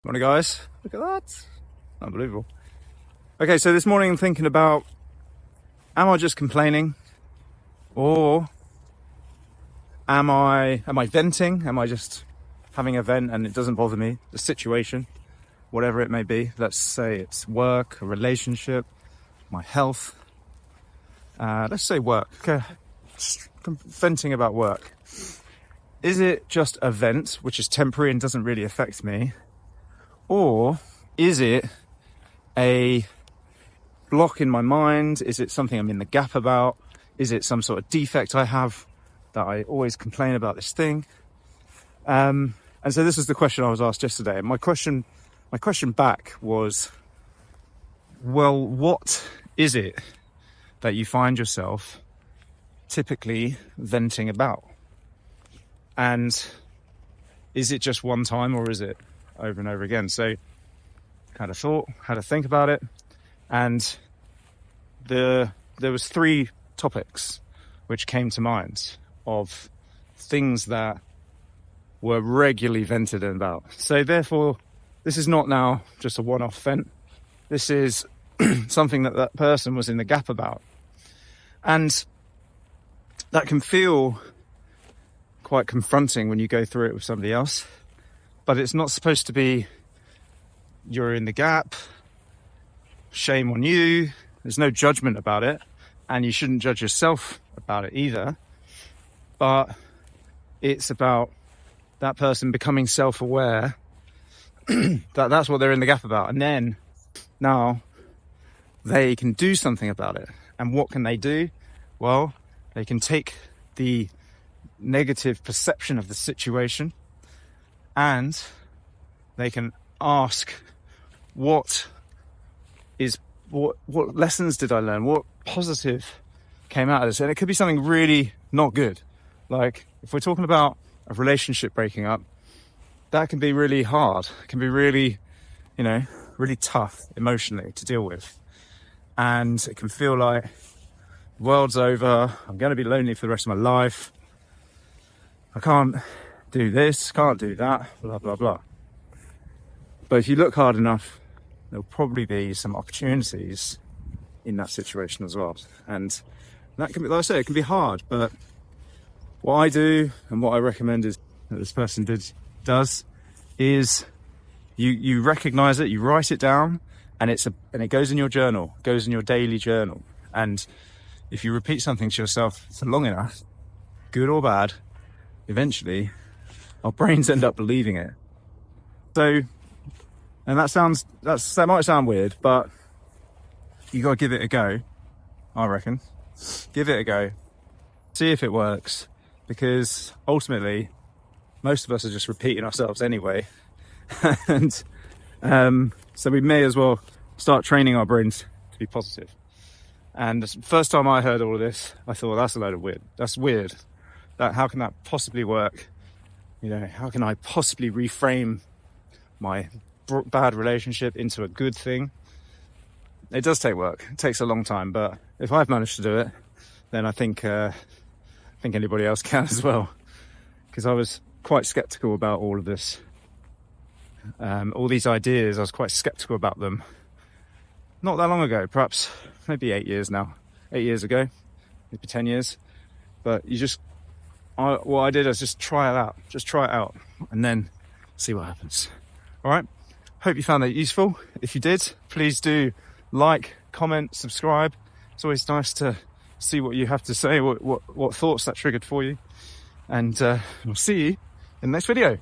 Morning, guys. Look at that. Unbelievable. Okay, so this morning I'm thinking about, am I just complaining? Or am I venting? Am I just having a vent and it doesn't bother me? The situation, whatever it may be. Let's say it's work, a relationship, my health. Let's say work. Okay. Venting about work. Is it just a vent, which is temporary and doesn't really affect me? Or is it a block in my mind? Is it something I'm in the gap about? Is it some sort of defect I have that I always complain about this thing? And so this is the question I was asked yesterday. My question back was, well, what is it that you find yourself typically venting about? And is it just one time, or is it over and over again? So had to think about it, and there was 3 topics which came to mind of things that were regularly vented about. So therefore, this is not now just a one-off vent. This is something that person was in the gap about, and that can feel quite confronting when you go through it with somebody else. But it's not supposed to be, you're in the gap, shame on you, there's no judgment about it, and you shouldn't judge yourself about it either. But it's about that person becoming self-aware that that's what they're in the gap about. And then now they can do something about it. And what can they do? Well, they can take the negative perception of the situation and they can ask, what lessons did I learn? What positive came out of this? And it could be something really not good. Like if we're talking about a relationship breaking up, that can be really hard. It can be really, really tough emotionally to deal with. And it can feel like the world's over. I'm going to be lonely for the rest of my life. I can't do this, can't do that, blah, blah, blah. But if you look hard enough, there'll probably be some opportunities in that situation as well. And that can be, like I say, it can be hard. But what I do and what I recommend is that this person does is you recognize it, you write it down, and it goes in your journal, goes in your daily journal. And if you repeat something to yourself for long enough, good or bad, eventually our brains end up believing it. So, and that might sound weird, but you got to give it a go, I reckon. Give it a go. See if it works, because ultimately most of us are just repeating ourselves anyway. And so we may as well start training our brains to be positive. And the first time I heard all of this, I thought, that's a load of weird. That's weird. How can that possibly work? How can I possibly reframe my bad relationship into a good thing? It does take work. It takes a long time, but if I've managed to do it, then I think anybody else can as well. Because I was quite skeptical about all of this. All these ideas, I was quite skeptical about them not that long ago, perhaps maybe 8 years now. 8 years ago, maybe 10 years. But what I did is just try it out, and then see what happens. All right. Hope you found that useful. If you did, please do like, comment, subscribe. It's always nice to see what you have to say, what thoughts that triggered for you. And we'll see you in the next video.